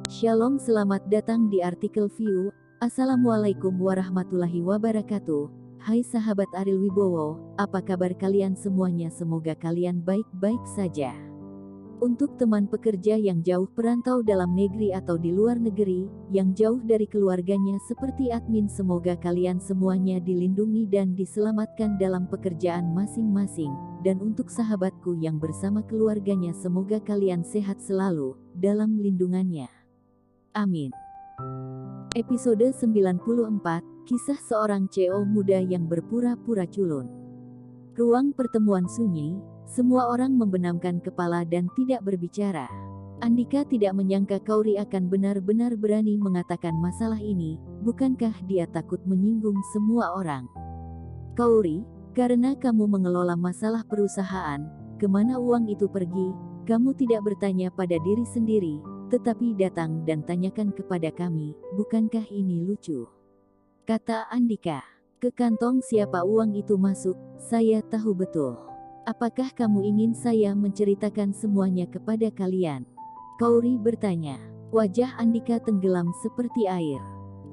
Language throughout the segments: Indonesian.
Shalom, selamat datang di artikel View. Assalamualaikum warahmatullahi wabarakatuh. Hai sahabat Ariel Wibowo, apa kabar kalian semuanya? Semoga kalian baik-baik saja. Untuk teman pekerja yang jauh perantau dalam negeri atau di luar negeri, yang jauh dari keluarganya seperti admin, semoga kalian semuanya dilindungi dan diselamatkan dalam pekerjaan masing-masing. Dan untuk sahabatku yang bersama keluarganya, semoga kalian sehat selalu dalam lindungannya. Amin. Episode 94, kisah seorang CEO muda yang berpura-pura culun. Ruang pertemuan sunyi, semua orang membenamkan kepala dan tidak berbicara. Andika tidak menyangka Kauri akan benar-benar berani mengatakan masalah ini, bukankah dia takut menyinggung semua orang? Kauri, karena kamu mengelola masalah perusahaan, kemana uang itu pergi, kamu tidak bertanya pada diri sendiri, tetapi datang dan tanyakan kepada kami, bukankah ini lucu? Kata Andika. Ke kantong siapa uang itu masuk, saya tahu betul. Apakah kamu ingin saya menceritakan semuanya kepada kalian? Kauri bertanya. Wajah Andika tenggelam seperti air.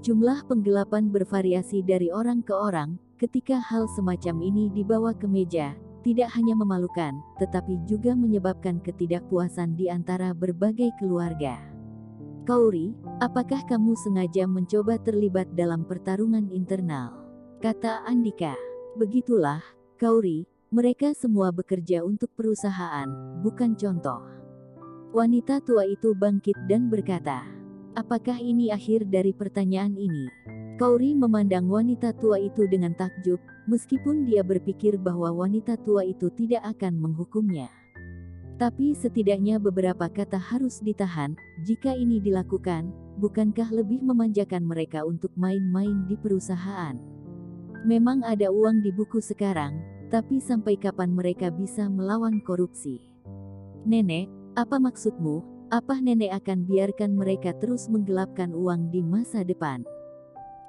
Jumlah penggelapan bervariasi dari orang ke orang. Ketika hal semacam ini dibawa ke meja, tidak hanya memalukan, tetapi juga menyebabkan ketidakpuasan di antara berbagai keluarga. Kauri, apakah kamu sengaja mencoba terlibat dalam pertarungan internal? Kata Andika. Begitulah, Kauri, mereka semua bekerja untuk perusahaan, bukan contoh. Wanita tua itu bangkit dan berkata, apakah ini akhir dari pertanyaan ini? Kauri memandang wanita tua itu dengan takjub, meskipun dia berpikir bahwa wanita tua itu tidak akan menghukumnya. Tapi setidaknya beberapa kata harus ditahan. Jika ini dilakukan, bukankah lebih memanjakan mereka untuk main-main di perusahaan? Memang ada uang di buku sekarang, tapi sampai kapan mereka bisa melawan korupsi? Nenek, apa maksudmu? Apa nenek akan biarkan mereka terus menggelapkan uang di masa depan?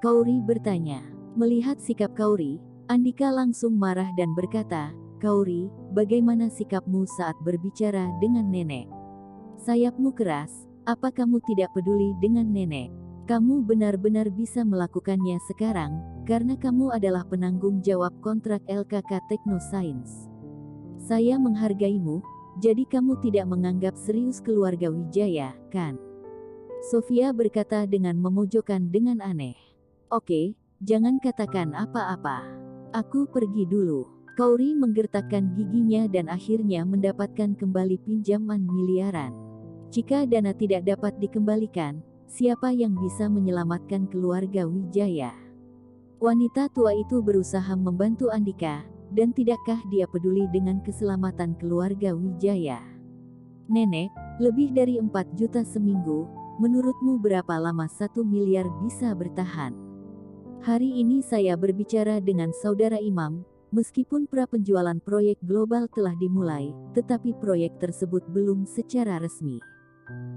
Kauri bertanya. Melihat sikap Kauri, Andika langsung marah dan berkata, Kauri, bagaimana sikapmu saat berbicara dengan nenek? Sayapmu keras, apa kamu tidak peduli dengan nenek? Kamu benar-benar bisa melakukannya sekarang, karena kamu adalah penanggung jawab kontrak LKK Technoscience. Saya menghargaimu, jadi kamu tidak menganggap serius keluarga Wijaya, kan? Sofia berkata dengan memojokkan dengan aneh. Oke, jangan katakan apa-apa. Aku pergi dulu. Kauri menggertakkan giginya dan akhirnya mendapatkan kembali pinjaman miliaran. Jika dana tidak dapat dikembalikan, siapa yang bisa menyelamatkan keluarga Wijaya? Wanita tua itu berusaha membantu Andika, dan tidakkah dia peduli dengan keselamatan keluarga Wijaya? Nenek, lebih dari 4 juta seminggu, menurutmu berapa lama 1 miliar bisa bertahan? Hari ini saya berbicara dengan saudara Imam, meskipun pra-penjualan proyek global telah dimulai, tetapi proyek tersebut belum secara resmi.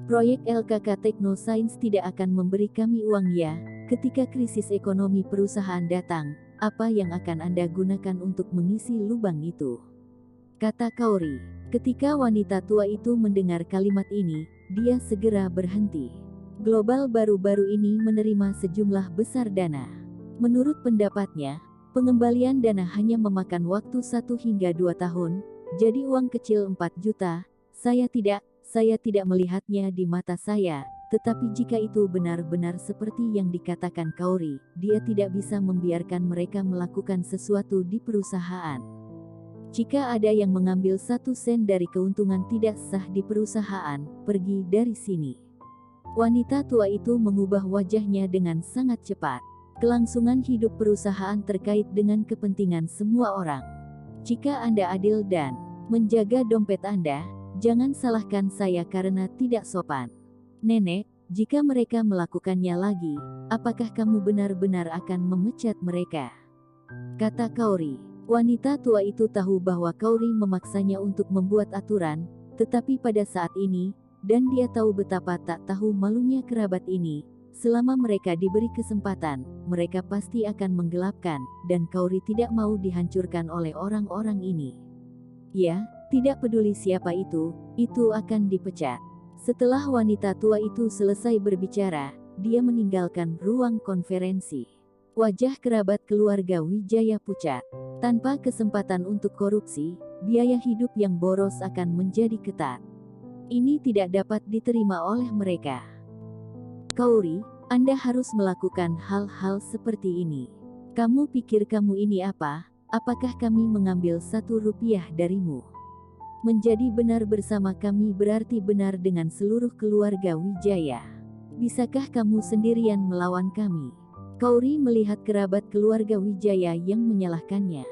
Proyek LKK Technoscience tidak akan memberi kami uang ya, ketika krisis ekonomi perusahaan datang, apa yang akan Anda gunakan untuk mengisi lubang itu? Kata Kauri. Ketika wanita tua itu mendengar kalimat ini, dia segera berhenti. Global baru-baru ini menerima sejumlah besar dana. Menurut pendapatnya, pengembalian dana hanya memakan waktu 1 hingga 2 tahun, jadi uang kecil 4 juta, saya tidak melihatnya di mata saya, tetapi jika itu benar-benar seperti yang dikatakan Kauri, dia tidak bisa membiarkan mereka melakukan sesuatu di perusahaan. Jika ada yang mengambil 1 sen dari keuntungan tidak sah di perusahaan, pergi dari sini. Wanita tua itu mengubah wajahnya dengan sangat cepat. Kelangsungan hidup perusahaan terkait dengan kepentingan semua orang. Jika Anda adil dan menjaga dompet Anda, jangan salahkan saya karena tidak sopan. Nenek, jika mereka melakukannya lagi, apakah kamu benar-benar akan memecat mereka? Kata Kauri. Wanita tua itu tahu bahwa Kauri memaksanya untuk membuat aturan, tetapi pada saat ini, dan dia tahu betapa tak tahu malunya kerabat ini, selama mereka diberi kesempatan, mereka pasti akan menggelapkan, dan Kauri tidak mau dihancurkan oleh orang-orang ini. Ya, tidak peduli siapa itu akan dipecat. Setelah wanita tua itu selesai berbicara, dia meninggalkan ruang konferensi. Wajah kerabat keluarga Wijaya pucat. Tanpa kesempatan untuk korupsi, biaya hidup yang boros akan menjadi ketat. Ini tidak dapat diterima oleh mereka. Kauri, Anda harus melakukan hal-hal seperti ini. Kamu pikir kamu ini apa? Apakah kami mengambil 1 rupiah darimu? Menjadi benar bersama kami berarti benar dengan seluruh keluarga Wijaya. Bisakah kamu sendirian melawan kami? Kauri melihat kerabat keluarga Wijaya yang menyalahkannya.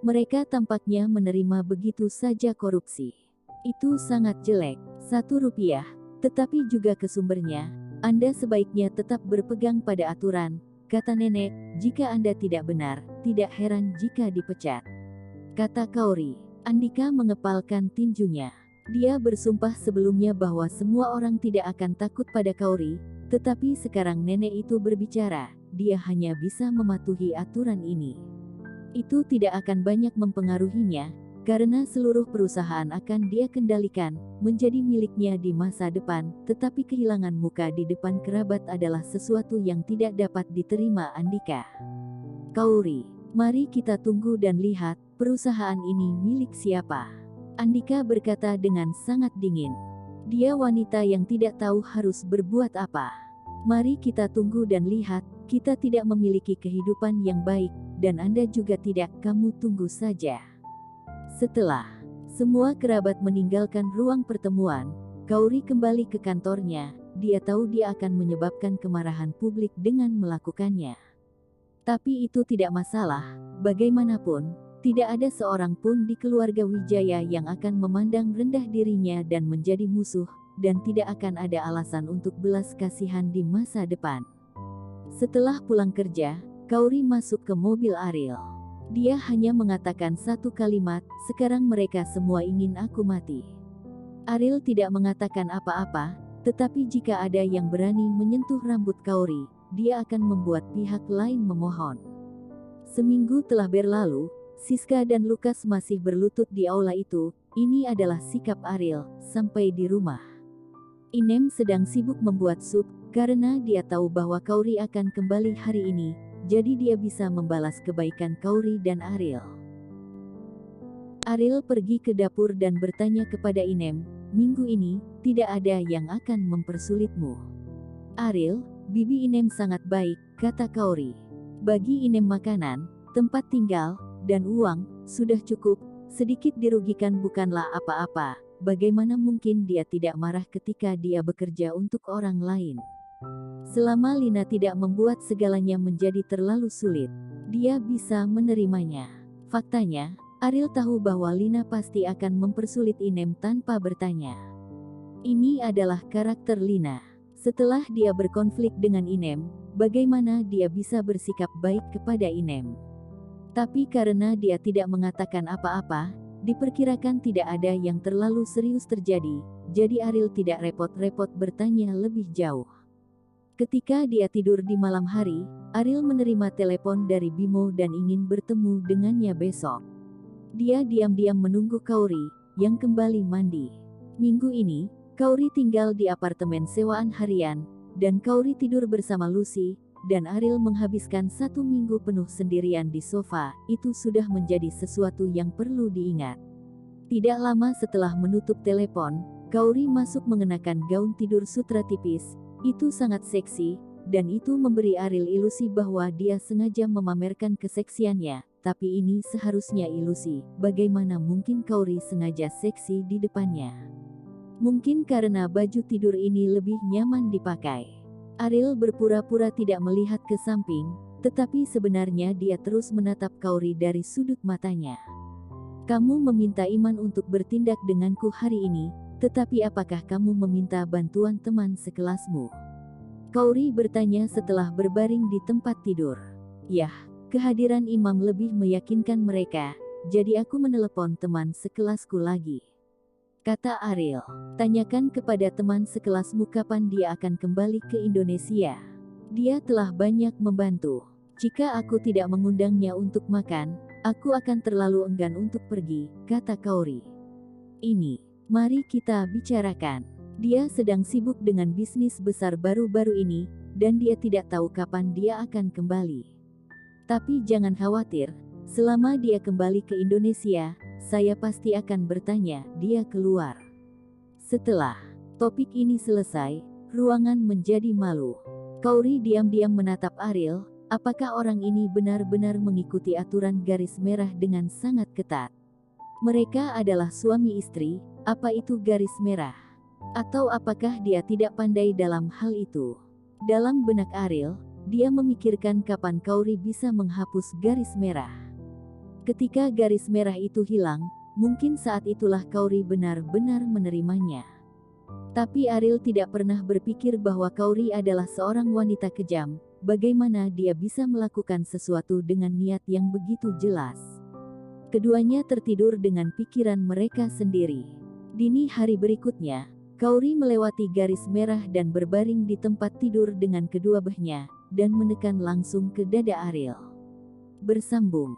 Mereka tampaknya menerima begitu saja korupsi. Itu sangat jelek. 1 rupiah, tetapi juga ke sumbernya. Anda sebaiknya tetap berpegang pada aturan, kata nenek. Jika Anda tidak benar, tidak heran jika dipecat, kata Kauri. Andika mengepalkan tinjunya. Dia bersumpah sebelumnya bahwa semua orang tidak akan takut pada Kauri, tetapi sekarang nenek itu berbicara, dia hanya bisa mematuhi aturan ini. Itu tidak akan banyak mempengaruhinya, karena seluruh perusahaan akan dia kendalikan, menjadi miliknya di masa depan, tetapi kehilangan muka di depan kerabat adalah sesuatu yang tidak dapat diterima Andika. Kauri, mari kita tunggu dan lihat, perusahaan ini milik siapa? Andika berkata dengan sangat dingin. Dia wanita yang tidak tahu harus berbuat apa. Mari kita tunggu dan lihat, kita tidak memiliki kehidupan yang baik, dan Anda juga tidak, kamu tunggu saja. Setelah semua kerabat meninggalkan ruang pertemuan, Kauri kembali ke kantornya. Dia tahu dia akan menyebabkan kemarahan publik dengan melakukannya. Tapi itu tidak masalah, bagaimanapun, tidak ada seorang pun di keluarga Wijaya yang akan memandang rendah dirinya dan menjadi musuh, dan tidak akan ada alasan untuk belas kasihan di masa depan. Setelah pulang kerja, Kauri masuk ke mobil Ariel. Dia hanya mengatakan 1 kalimat, sekarang mereka semua ingin aku mati. Ariel tidak mengatakan apa-apa, tetapi jika ada yang berani menyentuh rambut Kauri, dia akan membuat pihak lain memohon. Seminggu telah berlalu, Siska dan Lukas masih berlutut di aula itu. Ini adalah sikap Ariel, sampai di rumah. Inem sedang sibuk membuat sup, karena dia tahu bahwa Kauri akan kembali hari ini, jadi dia bisa membalas kebaikan Kauri dan Ariel. Ariel pergi ke dapur dan bertanya kepada Inem, minggu ini, tidak ada yang akan mempersulitmu. Ariel, bibi Inem sangat baik, kata Kauri. Bagi Inem makanan, tempat tinggal, dan uang, sudah cukup, sedikit dirugikan bukanlah apa-apa, bagaimana mungkin dia tidak marah ketika dia bekerja untuk orang lain. Selama Lina tidak membuat segalanya menjadi terlalu sulit, dia bisa menerimanya. Faktanya, Ariel tahu bahwa Lina pasti akan mempersulit Inem tanpa bertanya. Ini adalah karakter Lina. Setelah dia berkonflik dengan Inem, bagaimana dia bisa bersikap baik kepada Inem? Tapi karena dia tidak mengatakan apa-apa, diperkirakan tidak ada yang terlalu serius terjadi, jadi Ariel tidak repot-repot bertanya lebih jauh. Ketika dia tidur di malam hari, Ariel menerima telepon dari Bimo dan ingin bertemu dengannya besok. Dia diam-diam menunggu Kauri, yang kembali mandi. Minggu ini, Kauri tinggal di apartemen sewaan harian, dan Kauri tidur bersama Lucy, dan Ariel menghabiskan 1 minggu penuh sendirian di sofa. Itu sudah menjadi sesuatu yang perlu diingat. Tidak lama setelah menutup telepon, Kauri masuk mengenakan gaun tidur sutra tipis. Itu sangat seksi, dan itu memberi Ariel ilusi bahwa dia sengaja memamerkan keseksiannya, tapi ini seharusnya ilusi. Bagaimana mungkin Kauri sengaja seksi di depannya? Mungkin karena baju tidur ini lebih nyaman dipakai. Ariel berpura-pura tidak melihat ke samping, tetapi sebenarnya dia terus menatap Kauri dari sudut matanya. Kamu meminta Iman untuk bertindak denganku hari ini, tetapi apakah kamu meminta bantuan teman sekelasmu? Kauri bertanya setelah berbaring di tempat tidur. Yah, kehadiran Imam lebih meyakinkan mereka, jadi aku menelepon teman sekelasku lagi, kata Ariel. Tanyakan kepada teman sekelasmu kapan dia akan kembali ke Indonesia. Dia telah banyak membantu. Jika aku tidak mengundangnya untuk makan, aku akan terlalu enggan untuk pergi, kata Kauri. Ini, mari kita bicarakan. Dia sedang sibuk dengan bisnis besar baru-baru ini, dan dia tidak tahu kapan dia akan kembali. Tapi jangan khawatir, selama dia kembali ke Indonesia, saya pasti akan bertanya, dia keluar. Setelah topik ini selesai, ruangan menjadi malu. Kauri diam-diam menatap Ariel, apakah orang ini benar-benar mengikuti aturan garis merah dengan sangat ketat? Mereka adalah suami istri, apa itu garis merah? Atau apakah dia tidak pandai dalam hal itu? Dalam benak Ariel, dia memikirkan kapan Kauri bisa menghapus garis merah. Ketika garis merah itu hilang, mungkin saat itulah Kauri benar-benar menerimanya. Tapi Ariel tidak pernah berpikir bahwa Kauri adalah seorang wanita kejam. Bagaimana dia bisa melakukan sesuatu dengan niat yang begitu jelas? Keduanya tertidur dengan pikiran mereka sendiri. Dini hari berikutnya, Kauri melewati garis merah dan berbaring di tempat tidur dengan kedua behnya, dan menekan langsung ke dada Ariel. Bersambung.